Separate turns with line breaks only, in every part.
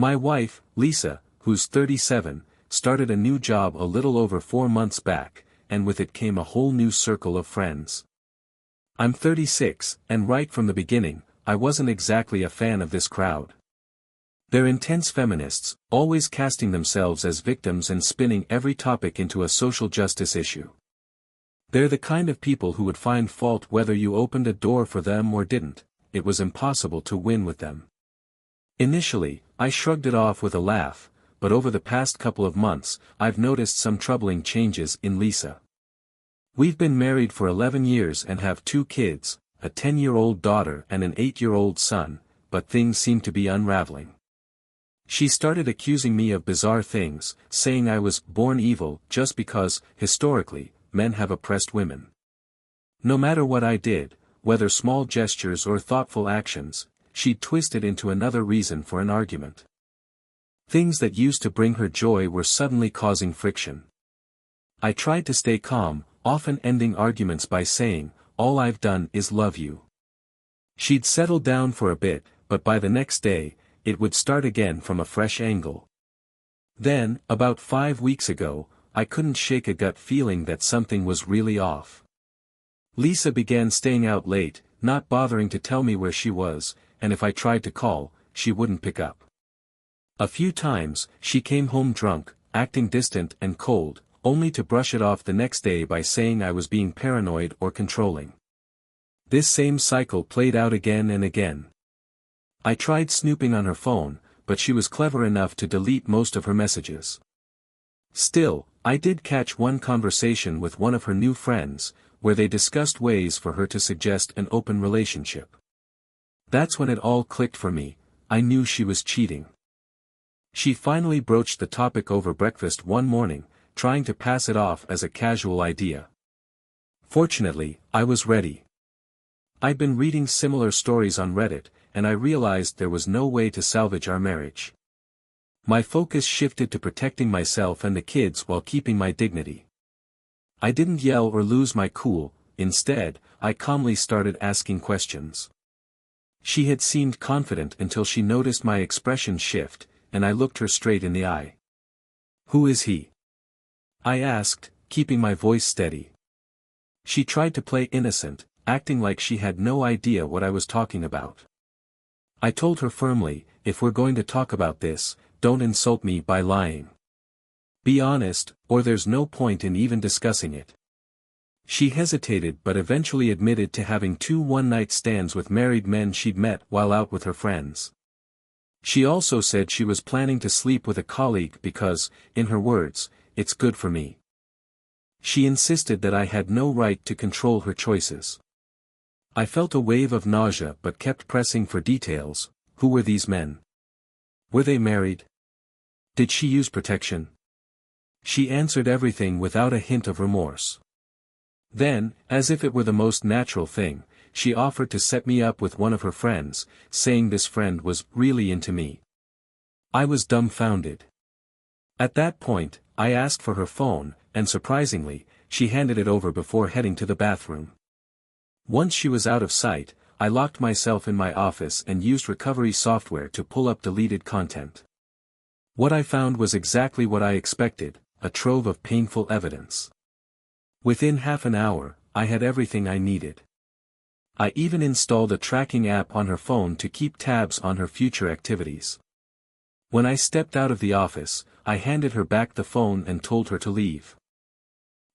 My wife, Lisa, who's 37, started a new job a little over 4 months back, and with it came a whole new circle of friends. I'm 36, and right from the beginning, I wasn't exactly a fan of this crowd. They're intense feminists, always casting themselves as victims and spinning every topic into a social justice issue. They're the kind of people who would find fault whether you opened a door for them or didn't. It was impossible to win with them. Initially, I shrugged it off with a laugh, but over the past couple of months, I've noticed some troubling changes in Lisa. We've been married for 11 years and have 2 kids, a 10-year-old daughter and an 8-year-old son, but things seem to be unraveling. She started accusing me of bizarre things, saying I was born evil just because, historically, men have oppressed women. No matter what I did, whether small gestures or thoughtful actions, she'd twist it into another reason for an argument. Things that used to bring her joy were suddenly causing friction. I tried to stay calm, often ending arguments by saying, "All I've done is love you." She'd settle down for a bit, but by the next day, it would start again from a fresh angle. Then, about 5 weeks ago, I couldn't shake a gut feeling that something was really off. Lisa began staying out late, not bothering to tell me where she was, and if I tried to call, she wouldn't pick up. A few times, she came home drunk, acting distant and cold, only to brush it off the next day by saying I was being paranoid or controlling. This same cycle played out again and again. I tried snooping on her phone, but she was clever enough to delete most of her messages. Still, I did catch one conversation with one of her new friends, where they discussed ways for her to suggest an open relationship. That's when it all clicked for me. I knew she was cheating. She finally broached the topic over breakfast one morning, trying to pass it off as a casual idea. Fortunately, I was ready. I'd been reading similar stories on Reddit, and I realized there was no way to salvage our marriage. My focus shifted to protecting myself and the kids while keeping my dignity. I didn't yell or lose my cool, instead, I calmly started asking questions. She had seemed confident until she noticed my expression shift, and I looked her straight in the eye. "Who is he?" I asked, keeping my voice steady. She tried to play innocent, acting like she had no idea what I was talking about. I told her firmly, "If we're going to talk about this, don't insult me by lying. Be honest, or there's no point in even discussing it." She hesitated but eventually admitted to having 2 one-night stands with married men she'd met while out with her friends. She also said she was planning to sleep with a colleague because, in her words, "it's good for me." She insisted that I had no right to control her choices. I felt a wave of nausea but kept pressing for details. Who were these men? Were they married? Did she use protection? She answered everything without a hint of remorse. Then, as if it were the most natural thing, she offered to set me up with one of her friends, saying this friend was really into me. I was dumbfounded. At that point, I asked for her phone, and surprisingly, she handed it over before heading to the bathroom. Once she was out of sight, I locked myself in my office and used recovery software to pull up deleted content. What I found was exactly what I expected, a trove of painful evidence. Within half an hour, I had everything I needed. I even installed a tracking app on her phone to keep tabs on her future activities. When I stepped out of the office, I handed her back the phone and told her to leave.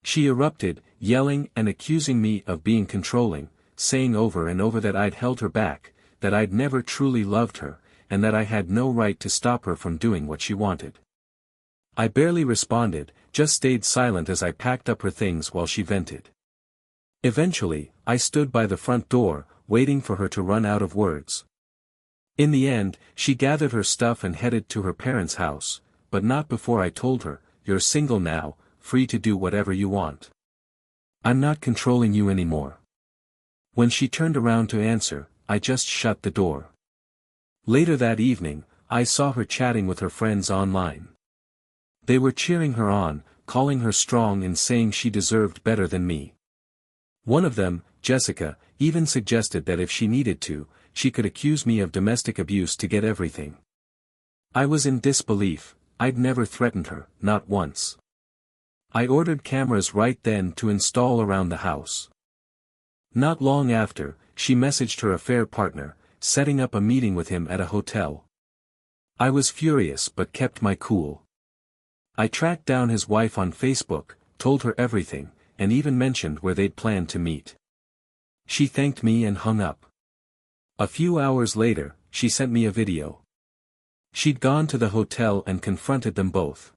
She erupted, yelling and accusing me of being controlling, saying over and over that I'd held her back, that I'd never truly loved her, and that I had no right to stop her from doing what she wanted. I barely responded, just stayed silent as I packed up her things while she vented. Eventually, I stood by the front door, waiting for her to run out of words. In the end, she gathered her stuff and headed to her parents' house, but not before I told her, "You're single now, free to do whatever you want. I'm not controlling you anymore." When she turned around to answer, I just shut the door. Later that evening, I saw her chatting with her friends online. They were cheering her on, calling her strong and saying she deserved better than me. One of them, Jessica, even suggested that if she needed to, she could accuse me of domestic abuse to get everything. I was in disbelief. I'd never threatened her, not once. I ordered cameras right then to install around the house. Not long after, she messaged her affair partner, setting up a meeting with him at a hotel. I was furious but kept my cool. I tracked down his wife on Facebook, told her everything, and even mentioned where they'd planned to meet. She thanked me and hung up. A few hours later, she sent me a video. She'd gone to the hotel and confronted them both.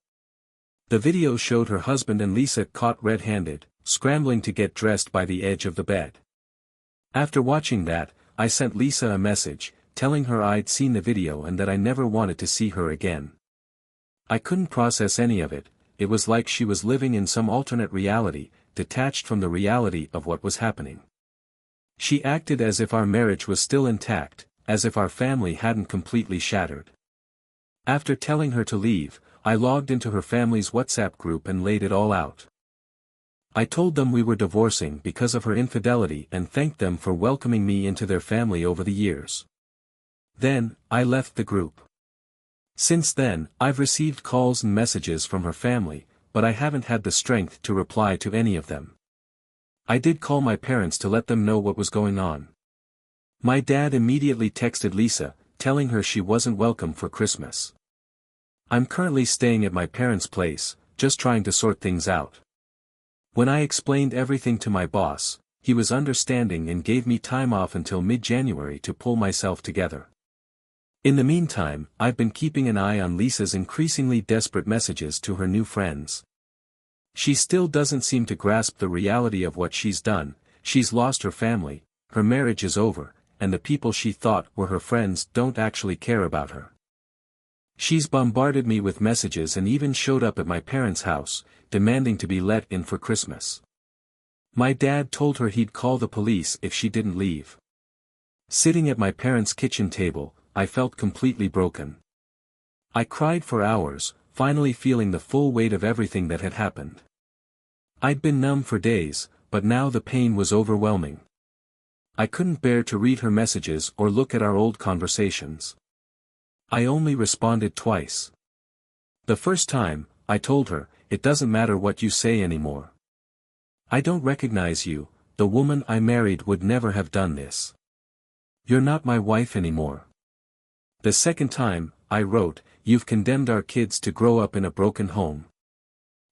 The video showed her husband and Lisa caught red-handed, scrambling to get dressed by the edge of the bed. After watching that, I sent Lisa a message, telling her I'd seen the video and that I never wanted to see her again. I couldn't process any of it. It was like she was living in some alternate reality, detached from the reality of what was happening. She acted as if our marriage was still intact, as if our family hadn't completely shattered. After telling her to leave, I logged into her family's WhatsApp group and laid it all out. I told them we were divorcing because of her infidelity and thanked them for welcoming me into their family over the years. Then, I left the group. Since then, I've received calls and messages from her family, but I haven't had the strength to reply to any of them. I did call my parents to let them know what was going on. My dad immediately texted Lisa, telling her she wasn't welcome for Christmas. I'm currently staying at my parents' place, just trying to sort things out. When I explained everything to my boss, he was understanding and gave me time off until mid-January to pull myself together. In the meantime, I've been keeping an eye on Lisa's increasingly desperate messages to her new friends. She still doesn't seem to grasp the reality of what she's done. She's lost her family, her marriage is over, and the people she thought were her friends don't actually care about her. She's bombarded me with messages and even showed up at my parents' house, demanding to be let in for Christmas. My dad told her he'd call the police if she didn't leave. Sitting at my parents' kitchen table, I felt completely broken. I cried for hours, finally feeling the full weight of everything that had happened. I'd been numb for days, but now the pain was overwhelming. I couldn't bear to read her messages or look at our old conversations. I only responded twice. The first time, I told her, "It doesn't matter what you say anymore. I don't recognize you, the woman I married would never have done this. You're not my wife anymore." The second time, I wrote, "You've condemned our kids to grow up in a broken home.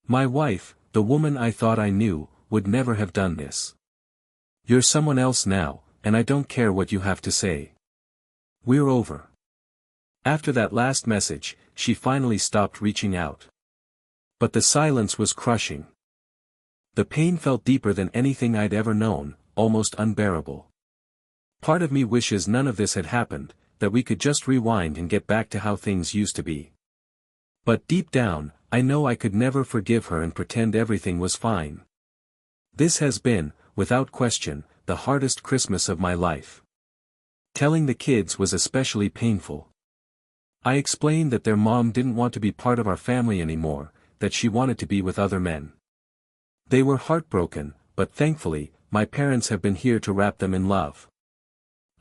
My wife, the woman I thought I knew, would never have done this. You're someone else now, and I don't care what you have to say. We're over." After that last message, she finally stopped reaching out. But the silence was crushing. The pain felt deeper than anything I'd ever known, almost unbearable. Part of me wishes none of this had happened, that we could just rewind and get back to how things used to be. But deep down, I know I could never forgive her and pretend everything was fine. This has been, without question, the hardest Christmas of my life. Telling the kids was especially painful. I explained that their mom didn't want to be part of our family anymore, that she wanted to be with other men. They were heartbroken, but thankfully, my parents have been here to wrap them in love.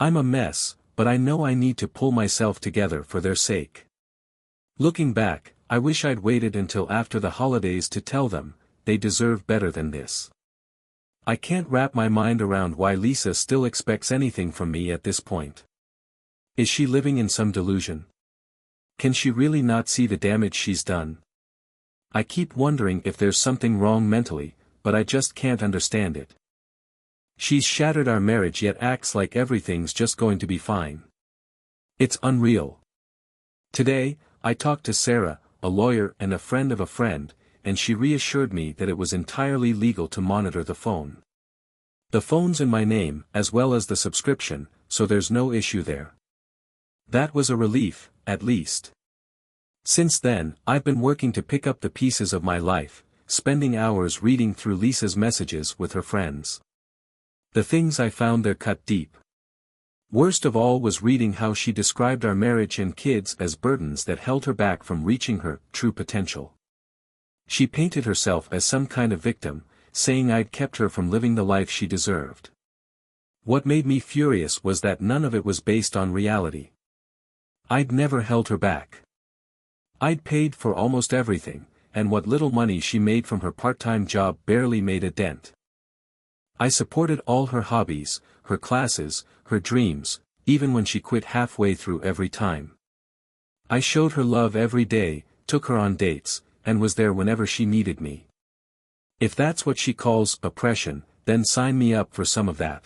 I'm a mess, but I know I need to pull myself together for their sake. Looking back, I wish I'd waited until after the holidays to tell them, they deserve better than this. I can't wrap my mind around why Lisa still expects anything from me at this point. Is she living in some delusion? Can she really not see the damage she's done? I keep wondering if there's something wrong mentally, but I just can't understand it. She's shattered our marriage yet acts like everything's just going to be fine. It's unreal. Today, I talked to Sarah, a lawyer and a friend of a friend, and she reassured me that it was entirely legal to monitor the phone. The phone's in my name, as well as the subscription, so there's no issue there. That was a relief, at least. Since then, I've been working to pick up the pieces of my life, spending hours reading through Lisa's messages with her friends. The things I found there cut deep. Worst of all was reading how she described our marriage and kids as burdens that held her back from reaching her true potential. She painted herself as some kind of victim, saying I'd kept her from living the life she deserved. What made me furious was that none of it was based on reality. I'd never held her back. I'd paid for almost everything, and what little money she made from her part-time job barely made a dent. I supported all her hobbies, her classes, her dreams, even when she quit halfway through every time. I showed her love every day, took her on dates, and was there whenever she needed me. If that's what she calls oppression, then sign me up for some of that.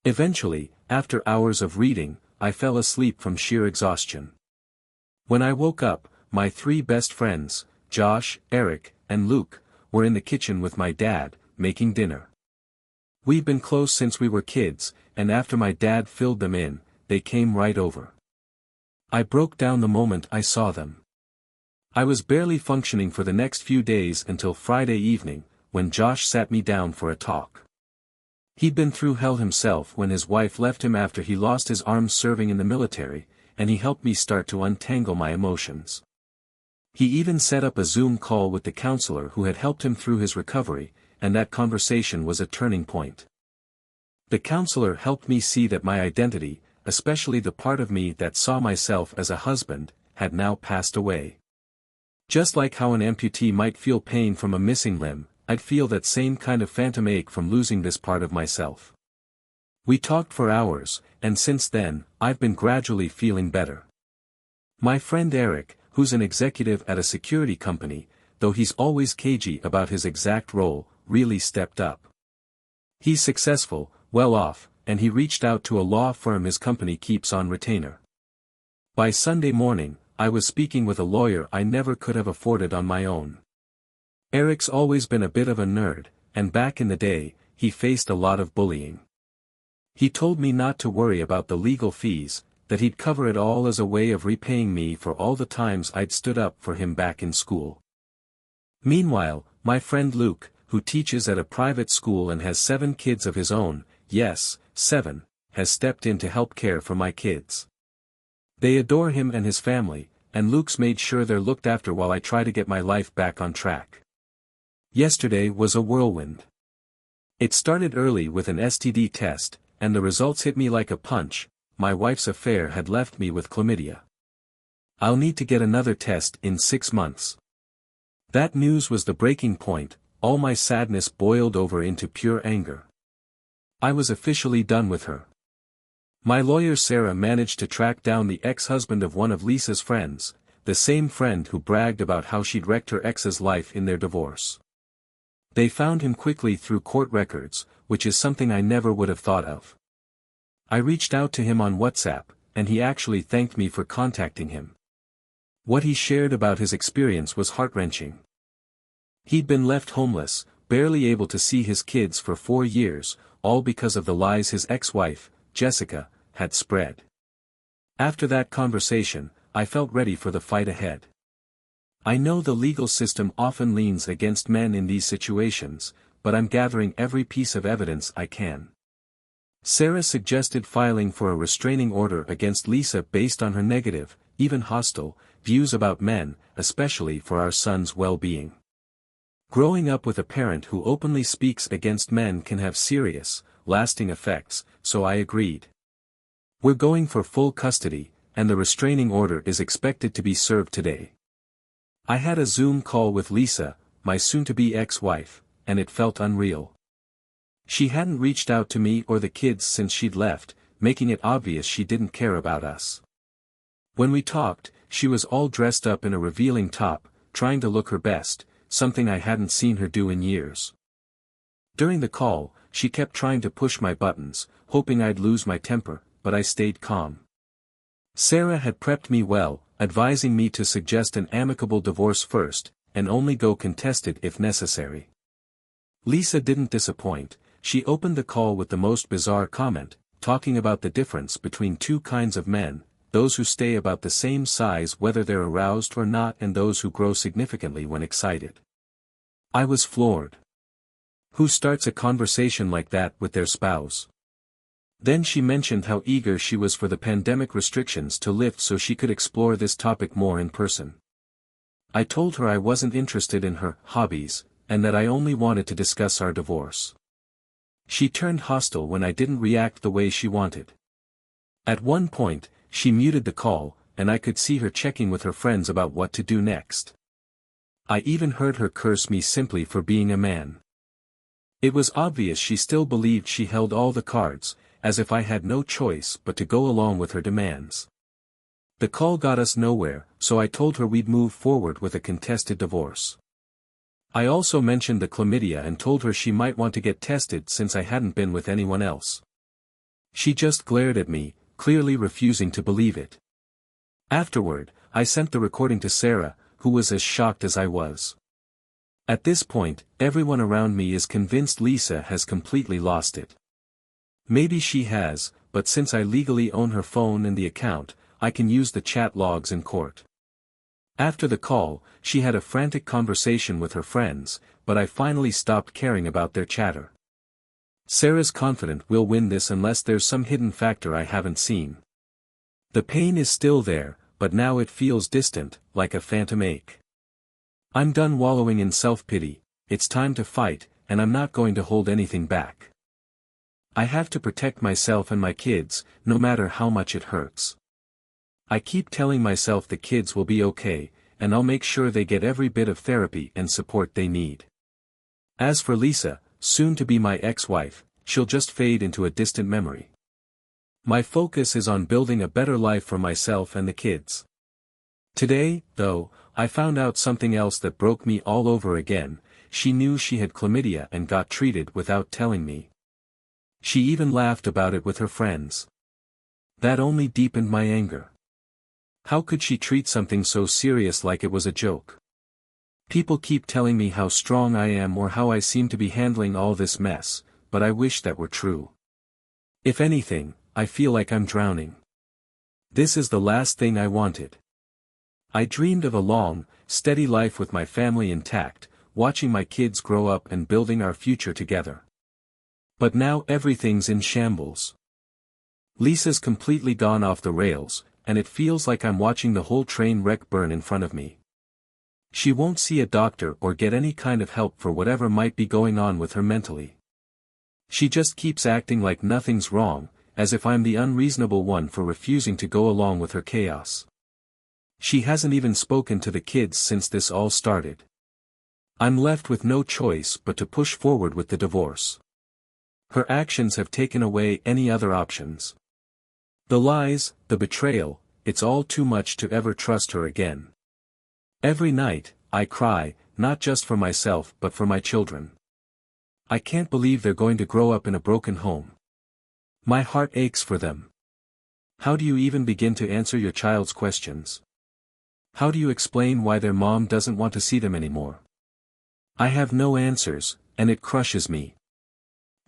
Eventually, after hours of reading, I fell asleep from sheer exhaustion. When I woke up, my 3 best friends, Josh, Eric, and Luke, were in the kitchen with my dad, making dinner. We've been close since we were kids, and after my dad filled them in, they came right over. I broke down the moment I saw them. I was barely functioning for the next few days until Friday evening, when Josh sat me down for a talk. He'd been through hell himself when his wife left him after he lost his arm serving in the military, and he helped me start to untangle my emotions. He even set up a Zoom call with the counselor who had helped him through his recovery, and that conversation was a turning point. The counselor helped me see that my identity, especially the part of me that saw myself as a husband, had now passed away. Just like how an amputee might feel pain from a missing limb, I'd feel that same kind of phantom ache from losing this part of myself. We talked for hours, and since then, I've been gradually feeling better. My friend Eric, who's an executive at a security company, though he's always cagey about his exact role, really stepped up. He's successful, well off, and he reached out to a law firm his company keeps on retainer. By Sunday morning, I was speaking with a lawyer I never could have afforded on my own. Eric's always been a bit of a nerd, and back in the day, he faced a lot of bullying. He told me not to worry about the legal fees, that he'd cover it all as a way of repaying me for all the times I'd stood up for him back in school. Meanwhile, my friend Luke, who teaches at a private school and has 7 kids of his own, yes, 7, has stepped in to help care for my kids. They adore him and his family, and Luke's made sure they're looked after while I try to get my life back on track. Yesterday was a whirlwind. It started early with an STD test, and the results hit me like a punch. My wife's affair had left me with chlamydia. I'll need to get another test in 6 months. That news was the breaking point. All my sadness boiled over into pure anger. I was officially done with her. My lawyer Sarah managed to track down the ex-husband of one of Lisa's friends, the same friend who bragged about how she'd wrecked her ex's life in their divorce. They found him quickly through court records, which is something I never would have thought of. I reached out to him on WhatsApp, and he actually thanked me for contacting him. What he shared about his experience was heart-wrenching. He'd been left homeless, barely able to see his kids for 4 years, all because of the lies his ex-wife, Jessica, had spread. After that conversation, I felt ready for the fight ahead. I know the legal system often leans against men in these situations, but I'm gathering every piece of evidence I can. Sarah suggested filing for a restraining order against Lisa based on her negative, even hostile, views about men, especially for our son's well-being. Growing up with a parent who openly speaks against men can have serious, lasting effects, so I agreed. We're going for full custody, and the restraining order is expected to be served today. I had a Zoom call with Lisa, my soon-to-be ex-wife, and it felt unreal. She hadn't reached out to me or the kids since she'd left, making it obvious she didn't care about us. When we talked, she was all dressed up in a revealing top, trying to look her best, something I hadn't seen her do in years. During the call, she kept trying to push my buttons, hoping I'd lose my temper, but I stayed calm. Sarah had prepped me well, advising me to suggest an amicable divorce first, and only go contested if necessary. Lisa didn't disappoint. She opened the call with the most bizarre comment, talking about the difference between 2 kinds of men, those who stay about the same size whether they're aroused or not and those who grow significantly when excited. I was floored. Who starts a conversation like that with their spouse? Then she mentioned how eager she was for the pandemic restrictions to lift so she could explore this topic more in person. I told her I wasn't interested in her hobbies, and that I only wanted to discuss our divorce. She turned hostile when I didn't react the way she wanted. At one point, she muted the call, and I could see her checking with her friends about what to do next. I even heard her curse me simply for being a man. It was obvious she still believed she held all the cards, as if I had no choice but to go along with her demands. The call got us nowhere, so I told her we'd move forward with a contested divorce. I also mentioned the chlamydia and told her she might want to get tested since I hadn't been with anyone else. She just glared at me, clearly refusing to believe it. Afterward, I sent the recording to Sarah, who was as shocked as I was. At this point, everyone around me is convinced Lisa has completely lost it. Maybe she has, but since I legally own her phone and the account, I can use the chat logs in court. After the call, she had a frantic conversation with her friends, but I finally stopped caring about their chatter. Sarah's confident we'll win this unless there's some hidden factor I haven't seen. The pain is still there, but now it feels distant, like a phantom ache. I'm done wallowing in self-pity, it's time to fight, and I'm not going to hold anything back. I have to protect myself and my kids, no matter how much it hurts. I keep telling myself the kids will be okay, and I'll make sure they get every bit of therapy and support they need. As for Lisa, soon to be my ex-wife, she'll just fade into a distant memory. My focus is on building a better life for myself and the kids. Today, though, I found out something else that broke me all over again. She knew she had chlamydia and got treated without telling me. She even laughed about it with her friends. That only deepened my anger. How could she treat something so serious like it was a joke? People keep telling me how strong I am or how I seem to be handling all this mess, but I wish that were true. If anything, I feel like I'm drowning. This is the last thing I wanted. I dreamed of a long, steady life with my family intact, watching my kids grow up and building our future together. But now everything's in shambles. Lisa's completely gone off the rails, and it feels like I'm watching the whole train wreck burn in front of me. She won't see a doctor or get any kind of help for whatever might be going on with her mentally. She just keeps acting like nothing's wrong, as if I'm the unreasonable one for refusing to go along with her chaos. She hasn't even spoken to the kids since this all started. I'm left with no choice but to push forward with the divorce. Her actions have taken away any other options. The lies, the betrayal, it's all too much to ever trust her again. Every night, I cry, not just for myself but for my children. I can't believe they're going to grow up in a broken home. My heart aches for them. How do you even begin to answer your child's questions? How do you explain why their mom doesn't want to see them anymore? I have no answers, and it crushes me.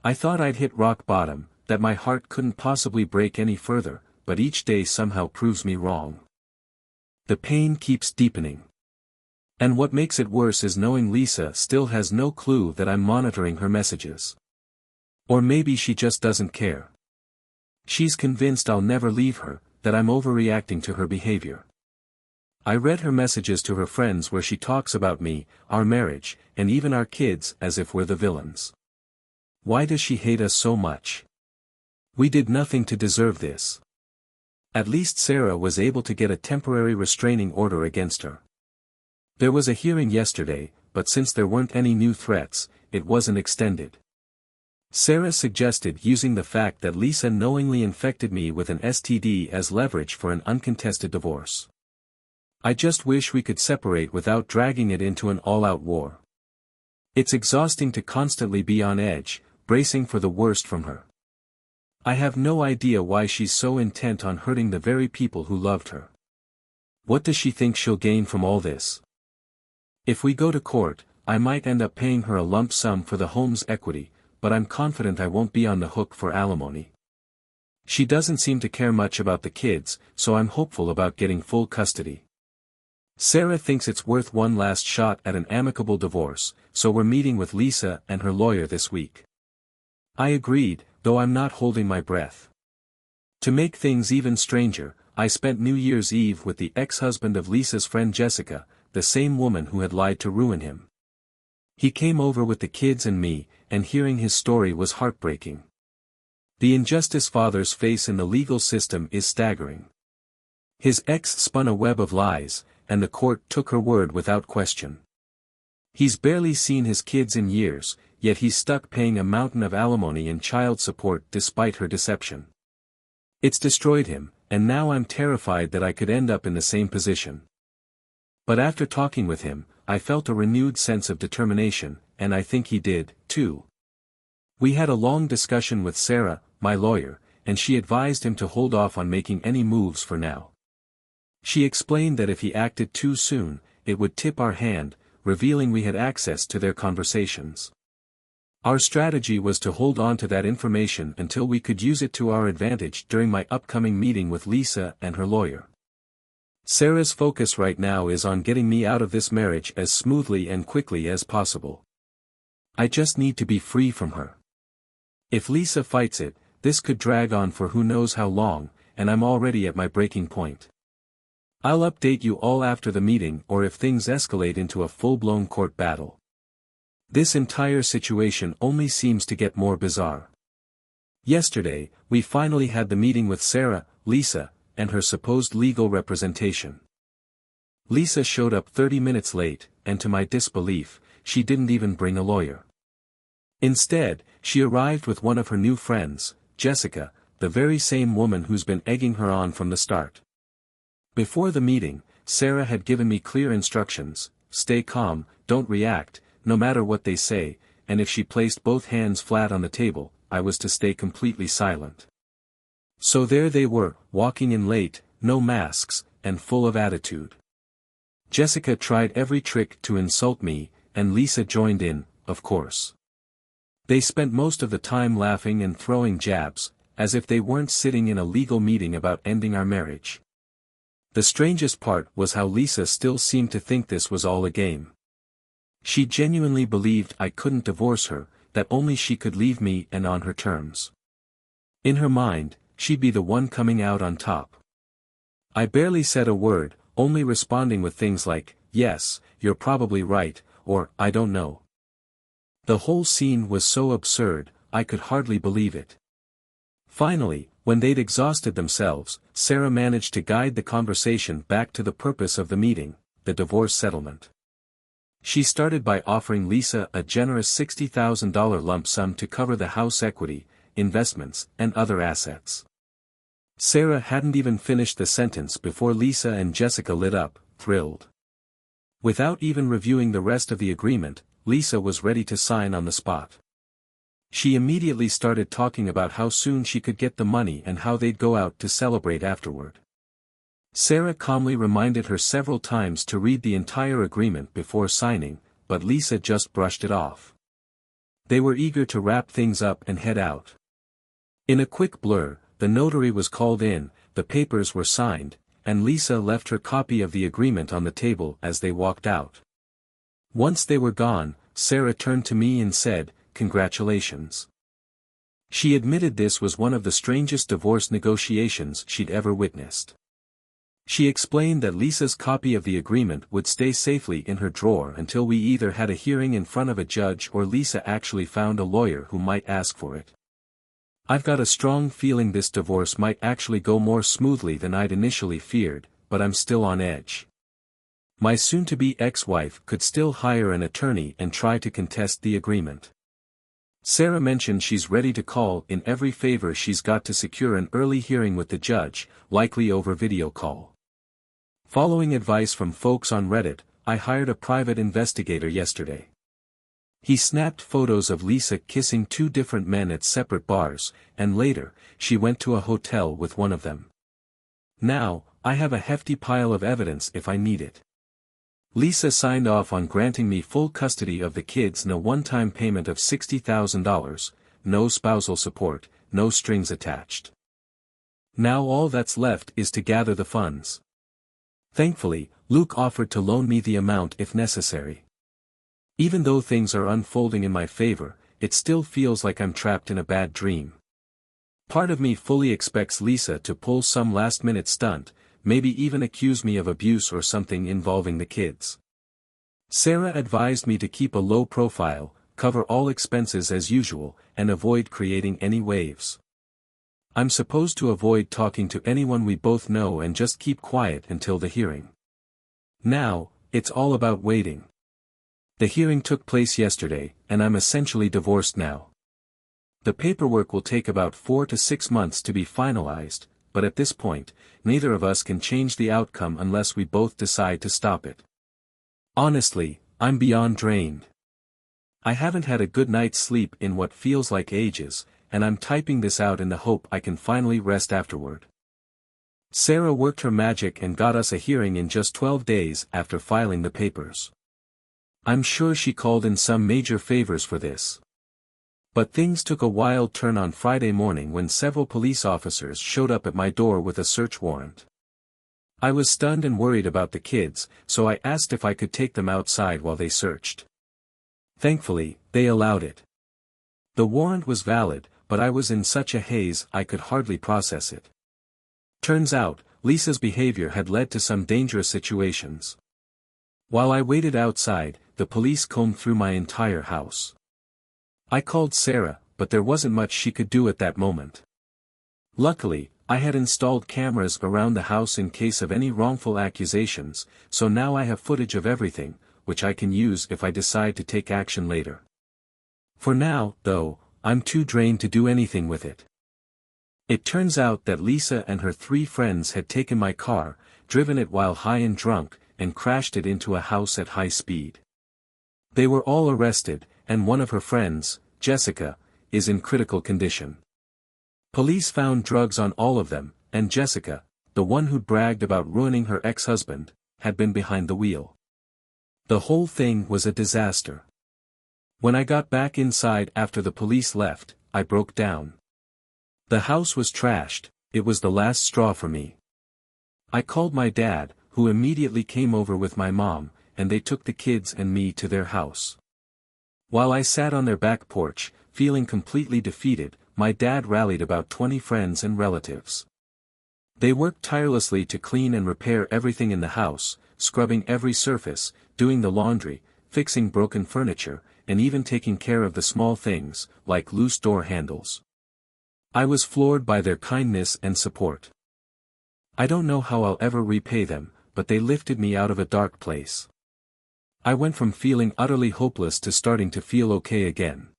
I thought I'd hit rock bottom, that my heart couldn't possibly break any further, but each day somehow proves me wrong. The pain keeps deepening. And what makes it worse is knowing Lisa still has no clue that I'm monitoring her messages. Or maybe she just doesn't care. She's convinced I'll never leave her, that I'm overreacting to her behavior. I read her messages to her friends where she talks about me, our marriage, and even our kids as if we're the villains. Why does she hate us so much? We did nothing to deserve this. At least Sarah was able to get a temporary restraining order against her. There was a hearing yesterday, but since there weren't any new threats, it wasn't extended. Sarah suggested using the fact that Lisa knowingly infected me with an STD as leverage for an uncontested divorce. I just wish we could separate without dragging it into an all-out war. It's exhausting to constantly be on edge, bracing for the worst from her. I have no idea why she's so intent on hurting the very people who loved her. What does she think she'll gain from all this? If we go to court, I might end up paying her a lump sum for the home's equity, but I'm confident I won't be on the hook for alimony. She doesn't seem to care much about the kids, so I'm hopeful about getting full custody. Sarah thinks it's worth one last shot at an amicable divorce, so we're meeting with Lisa and her lawyer this week. I agreed, though I'm not holding my breath. To make things even stranger, I spent New Year's Eve with the ex-husband of Lisa's friend Jessica, the same woman who had lied to ruin him. He came over with the kids and me, and hearing his story was heartbreaking. The injustice father's face in the legal system is staggering. His ex spun a web of lies, and the court took her word without question. He's barely seen his kids in years, yet he's stuck paying a mountain of alimony and child support despite her deception. It's destroyed him, and now I'm terrified that I could end up in the same position. But after talking with him, I felt a renewed sense of determination, and I think he did, too. We had a long discussion with Sarah, my lawyer, and she advised him to hold off on making any moves for now. She explained that if he acted too soon, it would tip our hand, revealing we had access to their conversations. Our strategy was to hold on to that information until we could use it to our advantage during my upcoming meeting with Lisa and her lawyer. Sarah's focus right now is on getting me out of this marriage as smoothly and quickly as possible. I just need to be free from her. If Lisa fights it, this could drag on for who knows how long, and I'm already at my breaking point. I'll update you all after the meeting or if things escalate into a full-blown court battle. This entire situation only seems to get more bizarre. Yesterday, we finally had the meeting with Sarah, Lisa, and her supposed legal representation. Lisa showed up 30 minutes late, and to my disbelief, she didn't even bring a lawyer. Instead, she arrived with one of her new friends, Jessica, the very same woman who's been egging her on from the start. Before the meeting, Sarah had given me clear instructions: stay calm, don't react, no matter what they say, and if she placed both hands flat on the table, I was to stay completely silent. So there they were, walking in late, no masks, and full of attitude. Jessica tried every trick to insult me, and Lisa joined in, of course. They spent most of the time laughing and throwing jabs, as if they weren't sitting in a legal meeting about ending our marriage. The strangest part was how Lisa still seemed to think this was all a game. She genuinely believed I couldn't divorce her, that only she could leave me and on her terms. In her mind, she'd be the one coming out on top. I barely said a word, only responding with things like, "Yes, you're probably right," or "I don't know." The whole scene was so absurd, I could hardly believe it. Finally, when they'd exhausted themselves, Sarah managed to guide the conversation back to the purpose of the meeting, the divorce settlement. She started by offering Lisa a generous $60,000 lump sum to cover the house equity, investments, and other assets. Sarah hadn't even finished the sentence before Lisa and Jessica lit up, thrilled. Without even reviewing the rest of the agreement, Lisa was ready to sign on the spot. She immediately started talking about how soon she could get the money and how they'd go out to celebrate afterward. Sarah calmly reminded her several times to read the entire agreement before signing, but Lisa just brushed it off. They were eager to wrap things up and head out. In a quick blur, the notary was called in, the papers were signed, and Lisa left her copy of the agreement on the table as they walked out. Once they were gone, Sarah turned to me and said, "Congratulations." She admitted this was one of the strangest divorce negotiations she'd ever witnessed. She explained that Lisa's copy of the agreement would stay safely in her drawer until we either had a hearing in front of a judge or Lisa actually found a lawyer who might ask for it. "I've got a strong feeling this divorce might actually go more smoothly than I'd initially feared, but I'm still on edge. My soon-to-be ex-wife could still hire an attorney and try to contest the agreement." Sarah mentioned she's ready to call in every favor she's got to secure an early hearing with the judge, likely over video call. Following advice from folks on Reddit, I hired a private investigator yesterday. He snapped photos of Lisa kissing two different men at separate bars, and later, she went to a hotel with one of them. Now, I have a hefty pile of evidence if I need it. Lisa signed off on granting me full custody of the kids and a one-time payment of $60,000, no spousal support, no strings attached. Now all that's left is to gather the funds. Thankfully, Luke offered to loan me the amount if necessary. Even though things are unfolding in my favor, it still feels like I'm trapped in a bad dream. Part of me fully expects Lisa to pull some last-minute stunt, maybe even accuse me of abuse or something involving the kids. Sarah advised me to keep a low profile, cover all expenses as usual, and avoid creating any waves. I'm supposed to avoid talking to anyone we both know and just keep quiet until the hearing. Now, it's all about waiting. The hearing took place yesterday, and I'm essentially divorced now. The paperwork will take about 4 to 6 months to be finalized, but at this point, neither of us can change the outcome unless we both decide to stop it. Honestly, I'm beyond drained. I haven't had a good night's sleep in what feels like ages, and I'm typing this out in the hope I can finally rest afterward. Sarah worked her magic and got us a hearing in just 12 days after filing the papers. I'm sure she called in some major favors for this. But things took a wild turn on Friday morning when several police officers showed up at my door with a search warrant. I was stunned and worried about the kids, so I asked if I could take them outside while they searched. Thankfully, they allowed it. The warrant was valid, but I was in such a haze I could hardly process it. Turns out, Lisa's behavior had led to some dangerous situations. While I waited outside, the police combed through my entire house. I called Sarah, but there wasn't much she could do at that moment. Luckily, I had installed cameras around the house in case of any wrongful accusations, so now I have footage of everything, which I can use if I decide to take action later. For now, though, I'm too drained to do anything with it. It turns out that Lisa and her 3 friends had taken my car, driven it while high and drunk, and crashed it into a house at high speed. They were all arrested, and one of her friends, Jessica, is in critical condition. Police found drugs on all of them, and Jessica, the one who'd bragged about ruining her ex-husband, had been behind the wheel. The whole thing was a disaster. When I got back inside after the police left, I broke down. The house was trashed, it was the last straw for me. I called my dad, who immediately came over with my mom, and they took the kids and me to their house. While I sat on their back porch, feeling completely defeated, my dad rallied about 20 friends and relatives. They worked tirelessly to clean and repair everything in the house, scrubbing every surface, doing the laundry, fixing broken furniture, and even taking care of the small things, like loose door handles. I was floored by their kindness and support. I don't know how I'll ever repay them, but they lifted me out of a dark place. I went from feeling utterly hopeless to starting to feel okay again.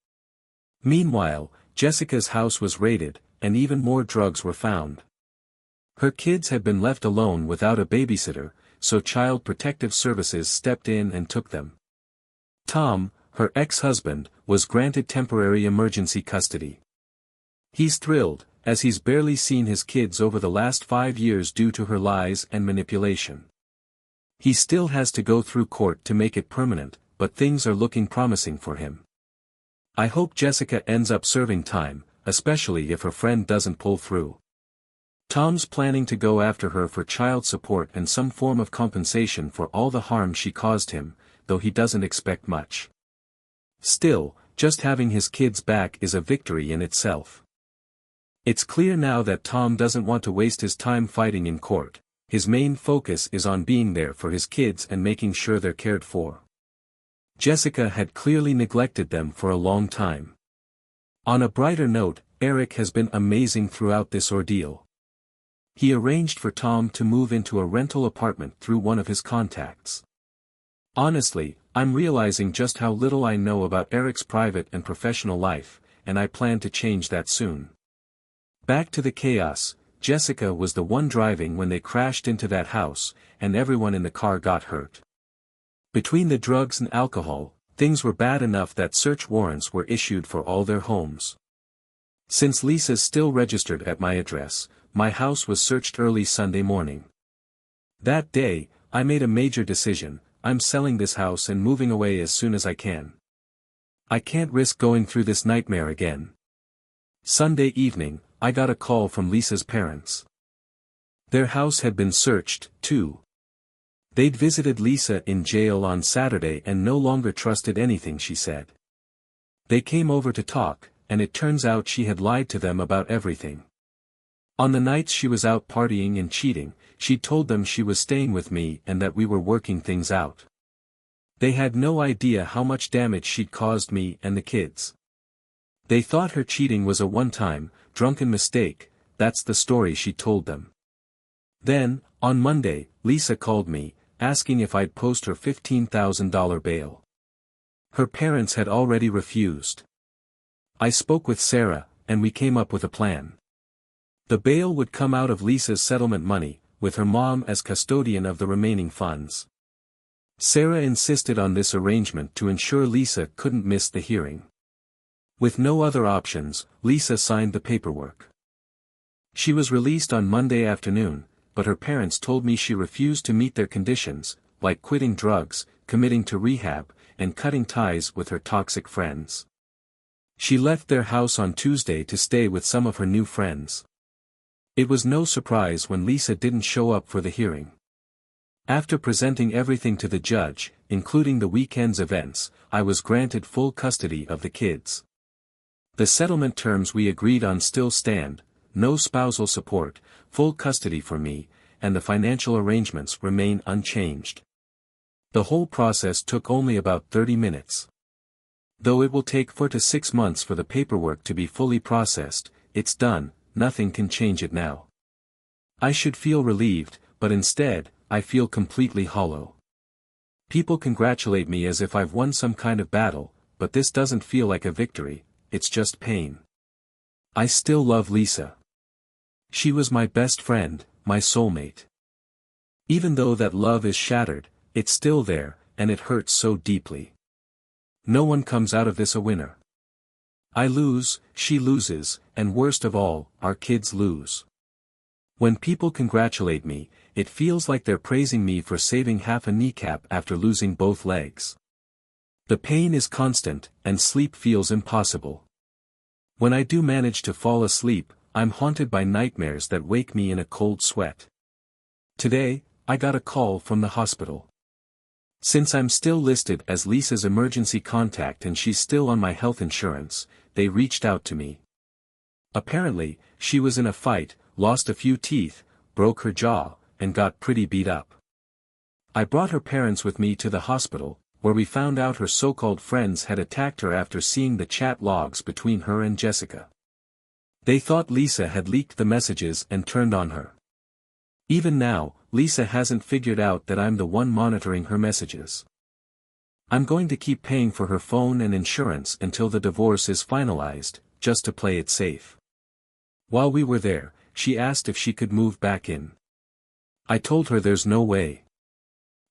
Meanwhile, Jessica's house was raided, and even more drugs were found. Her kids had been left alone without a babysitter, so Child Protective Services stepped in and took them. Tom, her ex-husband, was granted temporary emergency custody. He's thrilled, as he's barely seen his kids over the last 5 years due to her lies and manipulation. He still has to go through court to make it permanent, but things are looking promising for him. I hope Jessica ends up serving time, especially if her friend doesn't pull through. Tom's planning to go after her for child support and some form of compensation for all the harm she caused him, though he doesn't expect much. Still, just having his kids back is a victory in itself. It's clear now that Tom doesn't want to waste his time fighting in court. His main focus is on being there for his kids and making sure they're cared for. Jessica had clearly neglected them for a long time. On a brighter note, Eric has been amazing throughout this ordeal. He arranged for Tom to move into a rental apartment through one of his contacts. Honestly, I'm realizing just how little I know about Eric's private and professional life, and I plan to change that soon. Back to the chaos, Jessica was the one driving when they crashed into that house, and everyone in the car got hurt. Between the drugs and alcohol, things were bad enough that search warrants were issued for all their homes. Since Lisa's still registered at my address, my house was searched early Sunday morning. That day, I made a major decision: I'm selling this house and moving away as soon as I can. I can't risk going through this nightmare again. Sunday evening, I got a call from Lisa's parents. Their house had been searched, too. They'd visited Lisa in jail on Saturday and no longer trusted anything she said. They came over to talk, and it turns out she had lied to them about everything. On the nights she was out partying and cheating, she told them she was staying with me and that we were working things out. They had no idea how much damage she'd caused me and the kids. They thought her cheating was a one-time, drunken mistake, that's the story she told them. Then, on Monday, Lisa called me, asking if I'd post her $15,000 bail. Her parents had already refused. I spoke with Sarah, and we came up with a plan. The bail would come out of Lisa's settlement money, with her mom as custodian of the remaining funds. Sarah insisted on this arrangement to ensure Lisa couldn't miss the hearing. With no other options, Lisa signed the paperwork. She was released on Monday afternoon, but her parents told me she refused to meet their conditions, like quitting drugs, committing to rehab, and cutting ties with her toxic friends. She left their house on Tuesday to stay with some of her new friends. It was no surprise when Lisa didn't show up for the hearing. After presenting everything to the judge, including the weekend's events, I was granted full custody of the kids. The settlement terms we agreed on still stand: no spousal support, full custody for me, and the financial arrangements remain unchanged. The whole process took only about 30 minutes. Though it will take 4 to 6 months for the paperwork to be fully processed, it's done, nothing can change it now. I should feel relieved, but instead, I feel completely hollow. People congratulate me as if I've won some kind of battle, but this doesn't feel like a victory, it's just pain. I still love Lisa. She was my best friend, my soulmate. Even though that love is shattered, it's still there, and it hurts so deeply. No one comes out of this a winner. I lose, she loses, and worst of all, our kids lose. When people congratulate me, it feels like they're praising me for saving half a kneecap after losing both legs. The pain is constant, and sleep feels impossible. When I do manage to fall asleep, I'm haunted by nightmares that wake me in a cold sweat. Today, I got a call from the hospital. Since I'm still listed as Lisa's emergency contact and she's still on my health insurance, they reached out to me. Apparently, she was in a fight, lost a few teeth, broke her jaw, and got pretty beat up. I brought her parents with me to the hospital, where we found out her so-called friends had attacked her after seeing the chat logs between her and Jessica. They thought Lisa had leaked the messages and turned on her. Even now, Lisa hasn't figured out that I'm the one monitoring her messages. I'm going to keep paying for her phone and insurance until the divorce is finalized, just to play it safe. While we were there, she asked if she could move back in. I told her there's no way.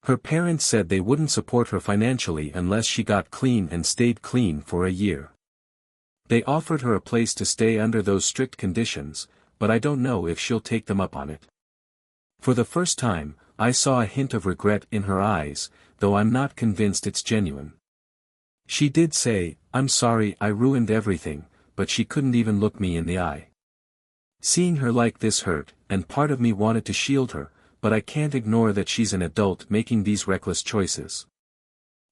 Her parents said they wouldn't support her financially unless she got clean and stayed clean for a year. They offered her a place to stay under those strict conditions, but I don't know if she'll take them up on it. For the first time, I saw a hint of regret in her eyes, though I'm not convinced it's genuine. She did say, "I'm sorry I ruined everything," but she couldn't even look me in the eye. Seeing her like this hurt, and part of me wanted to shield her, but I can't ignore that she's an adult making these reckless choices.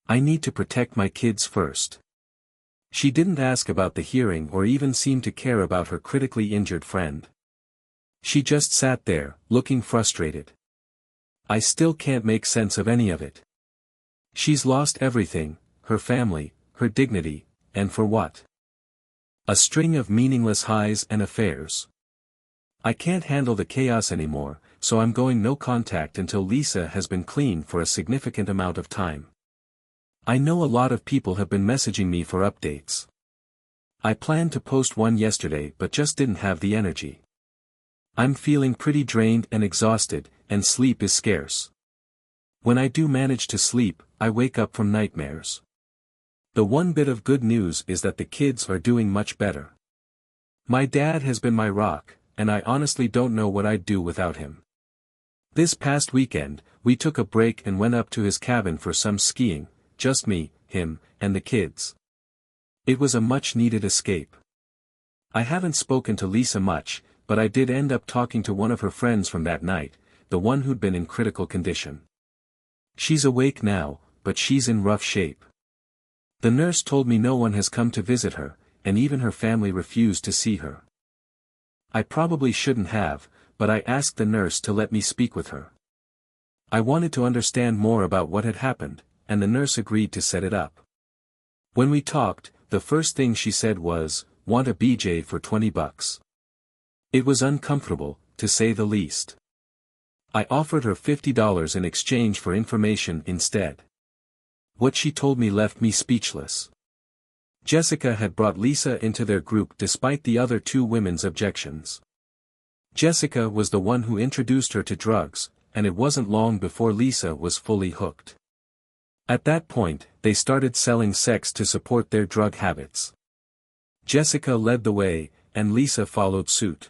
I need to protect my kids first. She didn't ask about the hearing or even seem to care about her critically injured friend. She just sat there, looking frustrated. I still can't make sense of any of it. She's lost everything, her family, her dignity, and for what? A string of meaningless highs and affairs. I can't handle the chaos anymore, so I'm going no contact until Lisa has been clean for a significant amount of time. I know a lot of people have been messaging me for updates. I planned to post one yesterday but just didn't have the energy. I'm feeling pretty drained and exhausted, and sleep is scarce. When I do manage to sleep, I wake up from nightmares. The one bit of good news is that the kids are doing much better. My dad has been my rock, and I honestly don't know what I'd do without him. This past weekend, we took a break and went up to his cabin for some skiing, just me, him, and the kids. It was a much-needed escape. I haven't spoken to Lisa much, but I did end up talking to one of her friends from that night, the one who'd been in critical condition. She's awake now, but she's in rough shape. The nurse told me no one has come to visit her, and even her family refused to see her. I probably shouldn't have, but I asked the nurse to let me speak with her. I wanted to understand more about what had happened, and the nurse agreed to set it up. When we talked, the first thing she said was, "Want a BJ for $20?" It was uncomfortable, to say the least. I offered her $50 in exchange for information instead. What she told me left me speechless. Jessica had brought Lisa into their group despite the other two women's objections. Jessica was the one who introduced her to drugs, and it wasn't long before Lisa was fully hooked. At that point, they started selling sex to support their drug habits. Jessica led the way, and Lisa followed suit.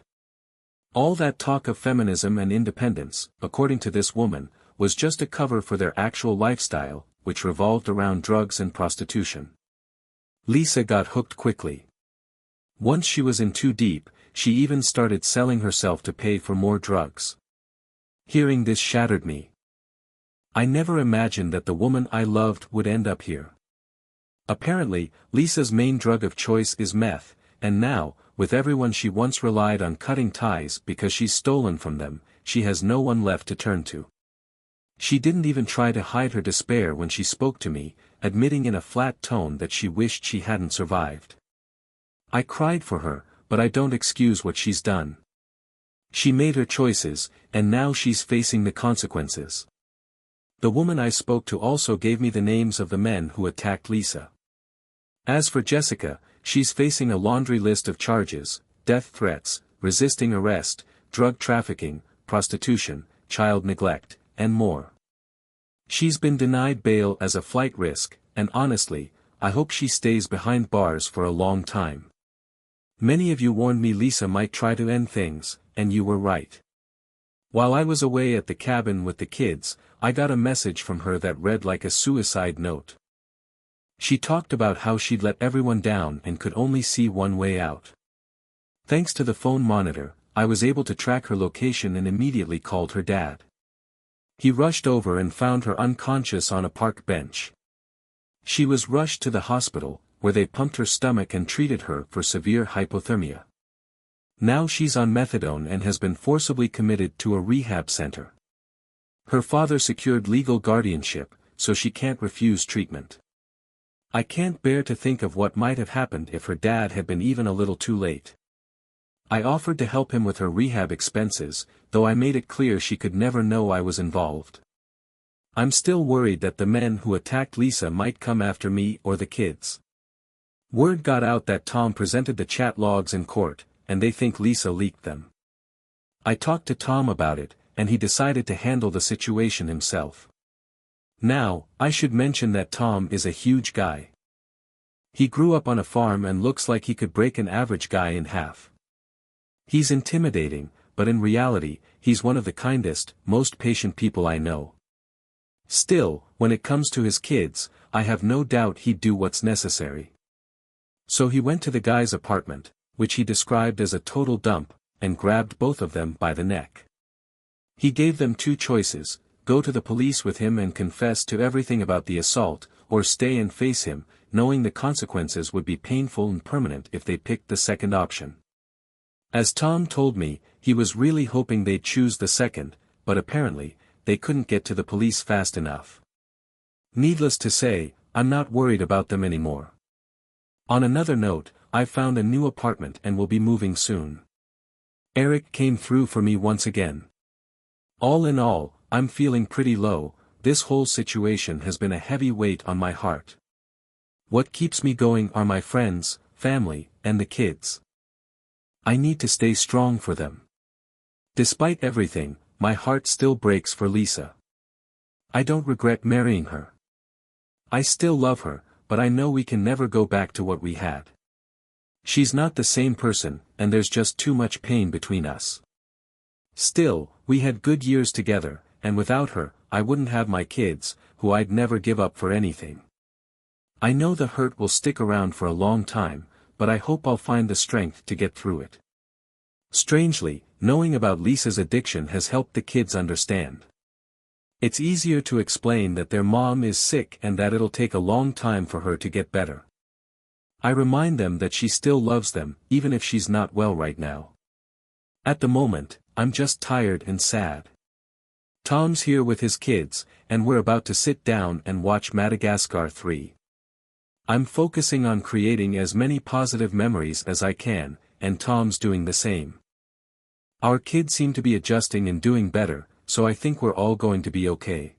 All that talk of feminism and independence, according to this woman, was just a cover for their actual lifestyle, which revolved around drugs and prostitution. Lisa got hooked quickly. Once she was in too deep, she even started selling herself to pay for more drugs. Hearing this shattered me. I never imagined that the woman I loved would end up here. Apparently, Lisa's main drug of choice is meth, and now, with everyone she once relied on cutting ties because she's stolen from them, she has no one left to turn to. She didn't even try to hide her despair when she spoke to me, admitting in a flat tone that she wished she hadn't survived. I cried for her, but I don't excuse what she's done. She made her choices, and now she's facing the consequences. The woman I spoke to also gave me the names of the men who attacked Lisa. As for Jessica, she's facing a laundry list of charges: death threats, resisting arrest, drug trafficking, prostitution, child neglect, and more. She's been denied bail as a flight risk, and honestly, I hope she stays behind bars for a long time. Many of you warned me Lisa might try to end things, and you were right. While I was away at the cabin with the kids, I got a message from her that read like a suicide note. She talked about how she'd let everyone down and could only see one way out. Thanks to the phone monitor, I was able to track her location and immediately called her dad. He rushed over and found her unconscious on a park bench. She was rushed to the hospital, where they pumped her stomach and treated her for severe hypothermia. Now she's on methadone and has been forcibly committed to a rehab center. Her father secured legal guardianship, so she can't refuse treatment. I can't bear to think of what might have happened if her dad had been even a little too late. I offered to help him with her rehab expenses, though I made it clear she could never know I was involved. I'm still worried that the men who attacked Lisa might come after me or the kids. Word got out that Tom presented the chat logs in court, and they think Lisa leaked them. I talked to Tom about it, and he decided to handle the situation himself. Now, I should mention that Tom is a huge guy. He grew up on a farm and looks like he could break an average guy in half. He's intimidating, but in reality, he's one of the kindest, most patient people I know. Still, when it comes to his kids, I have no doubt he'd do what's necessary. So he went to the guy's apartment, which he described as a total dump, and grabbed both of them by the neck. He gave them two choices: go to the police with him and confess to everything about the assault, or stay and face him, knowing the consequences would be painful and permanent if they picked the second option. As Tom told me, he was really hoping they'd choose the second, but apparently, they couldn't get to the police fast enough. Needless to say, I'm not worried about them anymore. On another note, I've found a new apartment and will be moving soon. Eric came through for me once again. All in all, I'm feeling pretty low. This whole situation has been a heavy weight on my heart. What keeps me going are my friends, family, and the kids. I need to stay strong for them. Despite everything, my heart still breaks for Lisa. I don't regret marrying her. I still love her, but I know we can never go back to what we had. She's not the same person, and there's just too much pain between us. Still, we had good years together, and without her, I wouldn't have my kids, who I'd never give up for anything. I know the hurt will stick around for a long time, but I hope I'll find the strength to get through it. Strangely, knowing about Lisa's addiction has helped the kids understand. It's easier to explain that their mom is sick and that it'll take a long time for her to get better. I remind them that she still loves them, even if she's not well right now. At the moment, I'm just tired and sad. Tom's here with his kids, and we're about to sit down and watch Madagascar 3. I'm focusing on creating as many positive memories as I can, and Tom's doing the same. Our kids seem to be adjusting and doing better, so I think we're all going to be okay.